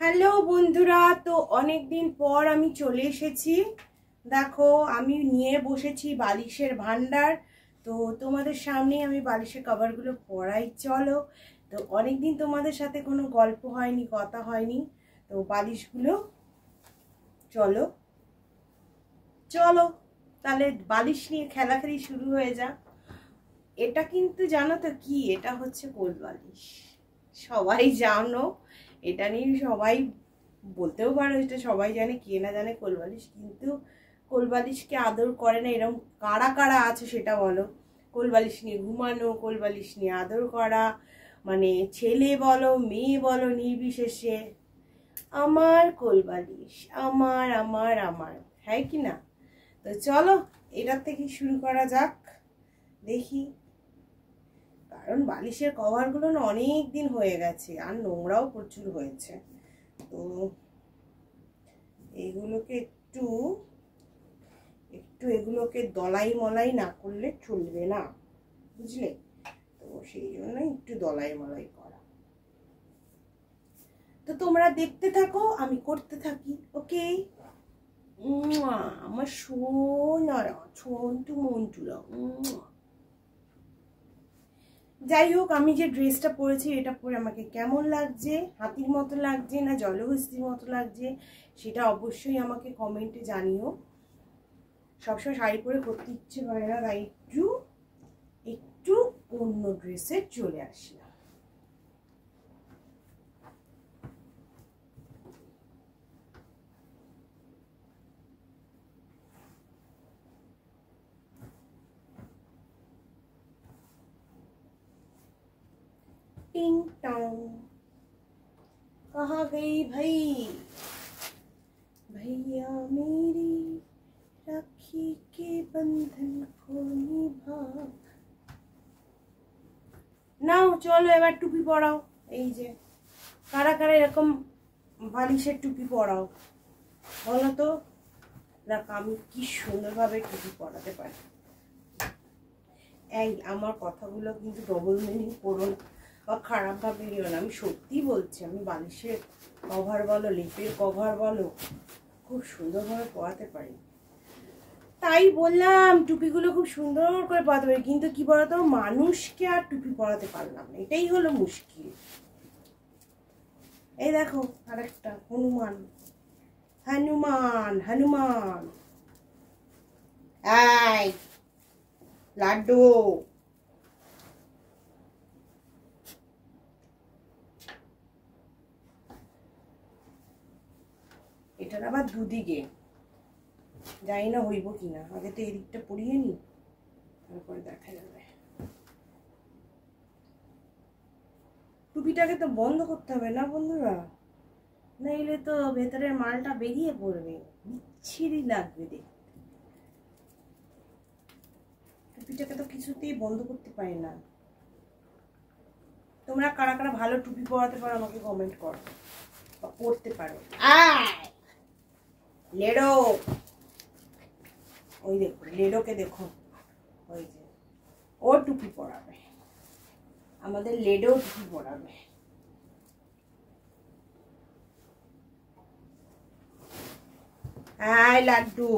Hello বন্ধুরা, তো অনেক দিন পর আমি চলে এসেছি। দেখো আমি নিয়ে বসেছি বালিশের ভান্ডার। তো তোমাদের সামনে আমি বালিশের কভারগুলো পরাই। চলো, তো অনেক দিন তোমাদের সাথে কোনো গল্প হয়নি, কথা হয়নি। তো বালিশগুলো চলো চলো তাহলে বালিশ নিয়ে খেলাখেলি শুরু হয়ে যাক। এটা কিন্তু জানো তো কি, এটা হচ্ছে কোল বালিশ। সবাই জানো, এটা নিয়ে সবাই বলতেও পারো এটা সবাই জানে, কে না জানে কোলবালিশ। কিন্তু কোলবালিশকে আদর করে না এরকম কারা কারা আছে সেটা বলো। কোলবালিশ নিয়ে ঘুমানো, কোলবালিশ নিয়ে আদর করা, মানে ছেলে বলো মেয়ে বলো নির্বিশেষে আমার কোলবালিশ, আমার আমার আমার, হ্যাঁ কি না? তো চলো এটার থেকে শুরু করা যাক, দেখি। কারণ বালিশের কভারগুলো না অনেক দিন হয়ে গেছে আর নোংরাও প্রচুর হয়েছে। তো এইগুলোকে একটু একটু এগুলোকে দলাই মলাই না করলে চলবে না, বুঝলে? তো সেই জন্য একটু দলাই মলাই করা। তো তোমরা দেখতে থাকো, আমি করতে থাকি। ওকে, আমার সোনারা, ছন্টু মন্টুরা। যাই হোক, আমি যে ড্রেসটা পরেছি এটা পরে আমাকে কেমন লাগছে, হাতির মতো লাগছে না জলহস্তির মতো লাগছে, সেটা অবশ্যই আমাকে কমেন্টে জানিও। সবসময় শাড়ি পরে করতে ইচ্ছে করে না, তাই একটু একটু অন্য ড্রেসে চলে আসলাম। टिंग टोंग, कहाँ गई भाई भैया मेरी, राखी के बंधन को निभा। নাও চলো এবার টুপি পরাও। এই যে কারা কারা এরকম বালিশের টুপি পরাও বলো তো। দেখো আমি কি সুন্দরভাবে টুপি পরাতে পারি। এই আমার কথাগুলো কিন্তু ডবল মিনিং করো না বা খারাপ ভাবে নিও না, আমি সত্যি বলছি। আমি বালিশের কভার বলো, লেপের কভার বলো, খুব সুন্দরভাবে পরাতে পারি। তাই বললাম টুপিগুলো খুব সুন্দর করে পরাতে পারি, কিন্তু কি বলতো, মানুষকে আর টুপি পরাতে পারলাম না, এটাই হলো মুশকিল। এই দেখো আরেকটা হনুমান, হনুমান হনুমান। এই লাড্ডু, এটার আবার দুদিকে, জানি না হইব কিনা। আগে তো এদিকটা পরিয়ে নি, তারপরে দেখা যাবে। টুপিটাকে তো বন্ধ করতে হবে না বন্ধুরা, নইলে তো ভেতরের মালটা বেরিয়ে পড়বে, বিচ্ছিরি লাগবে দেখতে। টুপিটাকে তো কিছুতেই বন্ধ করতে পারি না। তোমরা কারা কারা ভালো টুপি পরাতে পারো আমাকে কমেন্ট করো, বা পরতে পারো। লেডো, ওই দেখো লেডোকে দেখো, ওই যে ও টুপি পরাবে, আমাদের লেডো টুপি পরাবে। হাই লাড্ডু,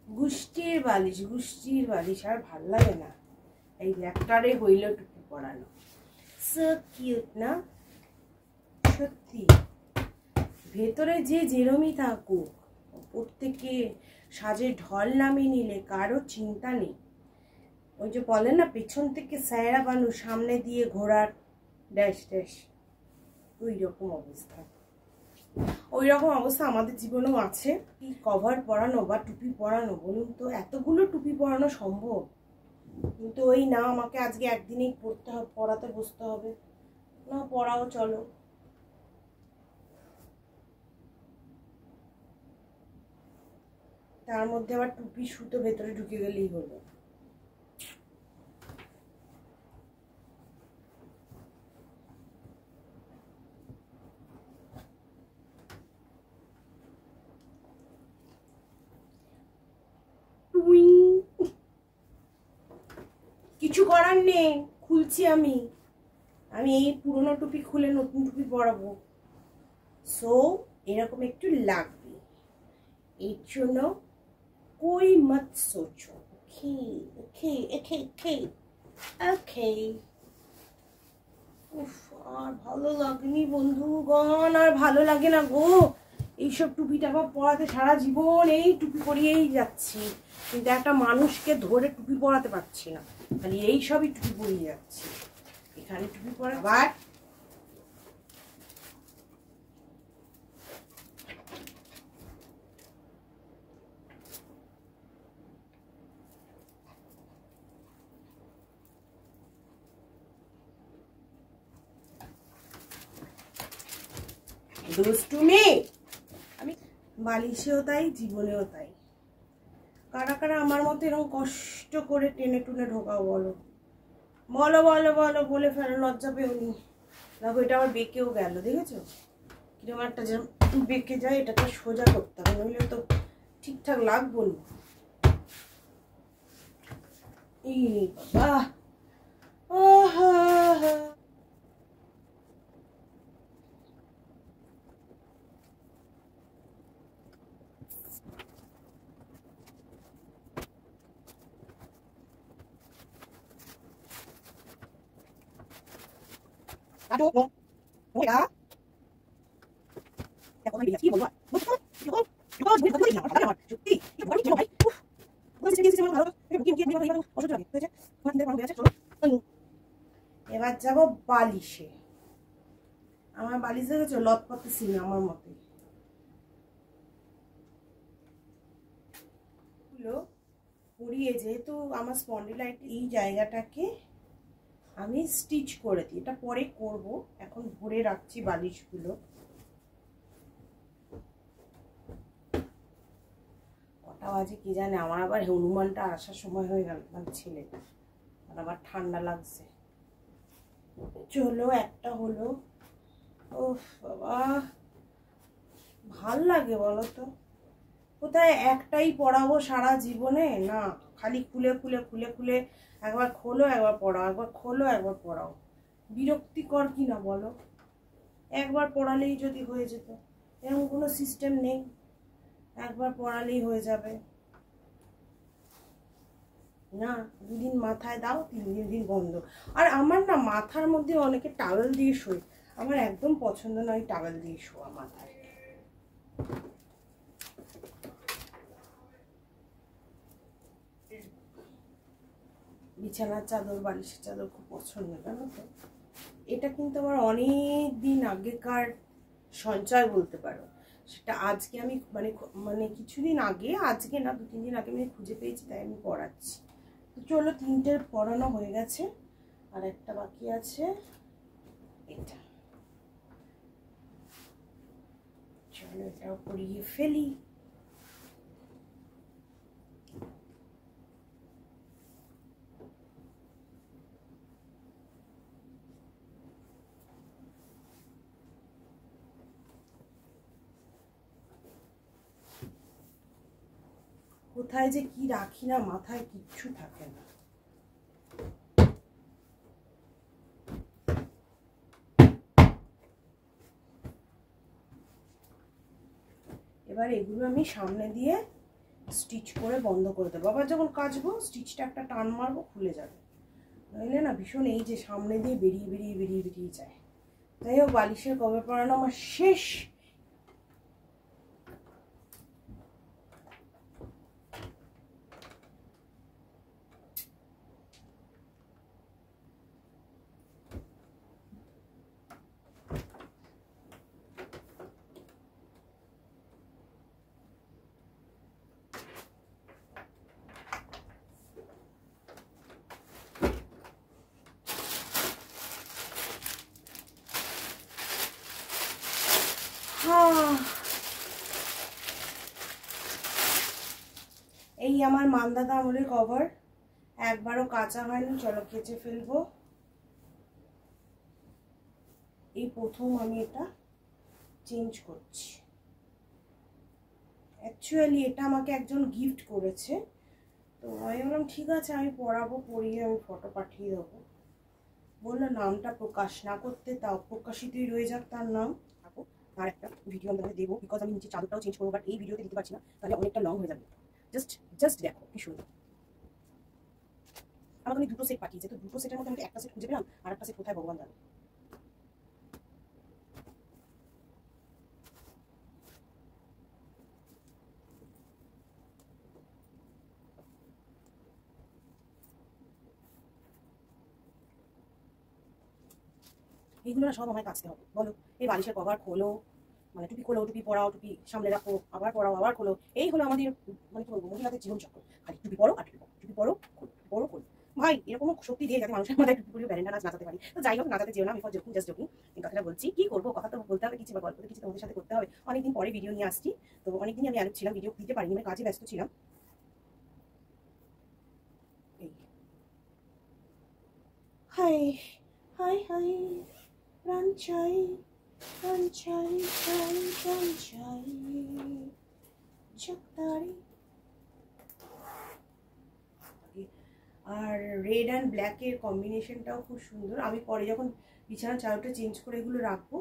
গুষ্টির বালিশ, গুষ্টির বালিশ আর ভাল লাগে না। এই একটারে হইল টুপি পরানো, সো কিউট না সত্যি। ভেতরে যে যেরমই থাকুক, প্রত্যেকে সাজে ঢল নামিয়ে নিলে কারো চিন্তা নেই। ওই যে বলে না, পেছন থেকে স্যায়রা বানু, সামনে দিয়ে ঘোড়ার ড্যাশ ড্যাশ, ওই রকম অবস্থা। ওই রকম অবস্থা আমাদের জীবনেও আছে। কভার পরানো বা টুপি পরানো, বলুন তো এতগুলো টুপি পরানো সম্ভব? কিন্তু ওই না, আমাকে আজকে একদিনেই পড়তে হবে, পড়াতে বসতে হবে। না পড়াও চলো। তার মধ্যে আবার টুপি সুতো ভেতরে ঢুকে গেলেই হলো। করার নেই, খুলছি আমি। আমি এই পুরনো টুপি খুলে নতুন টুপি পরাবো, সো এরকম একটু লাগবে। এর জন্য कोई मत सोचो। Okay okay okay okay okay. উফ, আর ভালো লাগেনি বন্ধুগণ, আর ভালো লাগে না গো এইসব টুপি টাপা পরাতে। সারা জীবন এই টুপি পরিয়েই যাচ্ছি, কিন্তু একটা মানুষকে ধরে টুপি পরাতে পারছি না, খালি এইসবই টুপি পরিয়ে যাচ্ছি। এখানে টুপি পরা, আবার দুষ্টুমি। আমি বালিশেও তাই, জীবনেও তাই। কারা কারা আমার মতো এরকম কষ্ট করে টেনে টুনে ঢোকাও বলো বলো বলো বলো, বলে ফেলো, লজ্জা পেওনি? দেখো এটা আবার বেঁকেও গেল, দেখেছো কিরকম একটা যে বেঁকে যায়। এটাকে সোজা করতে হবে, নইলে তো ঠিকঠাক লাগবো না। এই বাবা, এবার যাবো বালিশে। আমার বালিশ দেখেছো, লতপথে সিনে আমার মতে। পরিয়ে যেহেতু আমার স্পন্ডিলাইটিস, এই জায়গাটাকে আমি স্টিচ করে দিই, এটা পরে করব, এখন ভরে রাখছি বালিশগুলো। কটা বাজে কি জানে, আমার আবার হনুমানটা আসার সময় হয়ে গেল, মানে ছেলে, আর আবার ঠান্ডা লাগছে। চলো একটা হলো। ও বাবা, ভাল লাগে বলো তো? কোথায় একটাই পড়াবো সারা জীবনে? না, খালি খুলে খুলে খুলে খুলে একবার খোলো একবার পড়াও, একবার খোলো একবার পড়াও। বিরক্তিকর কি না বলো? একবার পড়ালেই যদি হয়ে যেত, এরকম কোনো সিস্টেম নেই, একবার পড়ালেই হয়ে যাবে না। দুদিন মাথায় দাও, 3 দিন বন্ধ। আর আমার না মাথার মধ্যে অনেকে টাওয়েল দিয়ে শোয়, আমার একদম পছন্দ নয় টাওয়েল দিয়ে শোয়া মাথায়। বিছানার চাদর, বালিশের চাদর খুব পছন্দ, জানো তো? এটা কিন্তু আমার অনেক দিন আগেকার সঞ্চয় বলতে পারো। সেটা আজকে আমি মানে মানে কিছুদিন আগে, আজকে না 2-3 দিন আগে আমি খুঁজে পেয়েছি, তাই আমি পড়াচ্ছি। তো চলো, 3টে পড়ানো হয়ে গেছে, আর একটা বাকি আছে, এটা। চলো এটাও পরিয়ে ফেলি। কোথায় যে কি রাখি না, মাথায় কিচ্ছু থাকে না। এবার এগুলো আমি সামনে দিয়ে স্টিচ করে বন্ধ করে দেবো। আবার যখন কাচবো স্টিচটা একটা টান মারবো, খুলে যাবে, নইলে না ভীষণ এই যে সামনে দিয়ে বেরিয়ে বেরিয়ে বেরিয়ে বেরিয়ে যায়। যাই হোক, বালিশের কভার পরানো আমার শেষ। এই আমার মান্দাতা আমলের কভার, একবারও কাঁচা হয়নি। চলো কেচে ফেলবো। এই প্রথম আমি এটা চেঞ্জ করছি। অ্যাকচুয়ালি এটা আমাকে একজন গিফট করেছে, তো আমি বললাম ঠিক আছে আমি পরাবো, পরিয়ে আমি ফটো পাঠিয়ে দেবো। বললো নামটা প্রকাশ না করতে, তাও প্রকাশিতই রয়ে যাক তার নাম। তার একটা ভিডিও আমি তোমাকে দেবো, বিকজ আমি নিচে চাদরটাও চেঞ্জ করবো, বাট এই ভিডিওতে দিতে পারছি না, তাহলে অনেকটা লং হয়ে যাবে। জাস্ট দেখো কি সুন্দর। আমাকে আমি দুটো সেট পাঠিয়েছে, তো দুটো সেটের মধ্যে আমি একটা সেট খুঁজে পেলাম, আর একটা সেট কোথায় ভগবান জানে। এইগুলো না সব আমায় কাচতে হবে বলো। এই বালিশের কভার খোলো, মানে টুপি খোলো, টুপি পরাও, টুপি সামনে রাখো, আবার পরাও, আবার খোলো। এই হলো আমাদের মানে কি বলবো মহিলাদের জীবন চক্র। খালি টুপি পরো আর টুপি পরো, খোলো, পরো, খোলো। ভাই এরকম শক্তি দিয়ে যাতে মানুষের মাথায় টুপি পরিয়ে ব্যারেন্ডা নাচ নাচাতে পারি। তো যাই হোক, নাচাতে যেও না, আমি জোকিং, জাস্ট জোকিং। এই কথাটা বলছি, কি করবো, কথা তো বলতে হবে কিছু, বা গল্প কিছু তোমাদের সাথে করতে হবে। অনেকদিন পরে ভিডিও নিয়ে আসছি, তো অনেকদিনই আমি আলোক ছিলাম, ভিডিও দিতে পারিনি, আমি কাজে ব্যস্ত ছিলাম। এই হাই হাই হাই প্রাণ চাই, প্রাণ চাই, প্রাণ প্রাণ চাই চকদারি। আর রেড অ্যান্ড ব্ল্যাকের কম্বিনেশনটাও খুব সুন্দর। আমি পরে যখন বিছানার চাদরটা চেঞ্জ করে এগুলো রাখবো,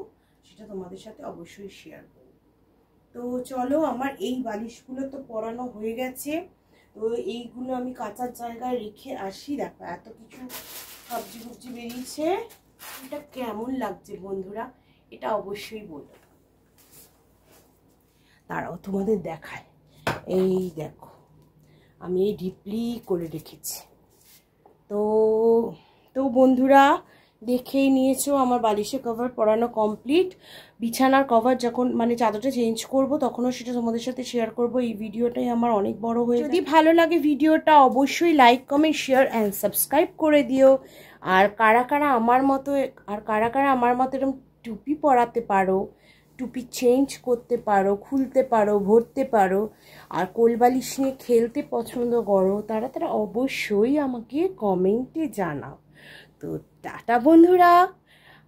সেটা তোমাদের সাথে অবশ্যই শেয়ার করবো। তো চলো, আমার এই বালিশগুলো তো পরানো হয়ে গেছে, তো এইগুলো আমি কাঁচার জায়গায় রেখে আসি। দেখো এত কিছু সবজি ফবজি বেরিয়েছে, এটা কেমন লাগছে বন্ধুরা, এটা অবশ্যই বলবো। তারাও তোমাদের দেখায়। এই দেখো আমি এই ডিপলি করে রেখেছি। তো তো বন্ধুরা দেখেই নিয়েছো আমার বালিশের কভার পরানো কমপ্লিট। বিছানার কভার যখন মানে চাদরটা চেঞ্জ করব, তখনও সেটা তোমাদের সাথে শেয়ার করব। এই ভিডিওটাই আমার অনেক বড় হয়ে, যদি ভালো লাগে ভিডিওটা অবশ্যই like, comment, share and subscribe করে দিও। আর কারা কারা আমার মতো এরকম টুপি পরাতে পারো, টুপি চেঞ্জ করতে পারো, খুলতে পারো, ভরতে পারো, আর কোলবালিশ নিয়ে খেলতে পছন্দ করো, তারা অবশ্যই আমাকে কমেন্টে জানাও। তো টাটা বন্ধুরা,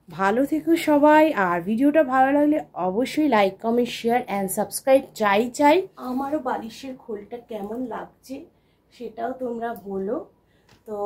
ভালো থেকো সবাই। আর ভিডিওটা ভালো লাগলে অবশ্যই like, comment, share and subscribe চাই। আমারও বালিশের খোলটা কেমন লাগছে সেটাও তোমরা বলো। তো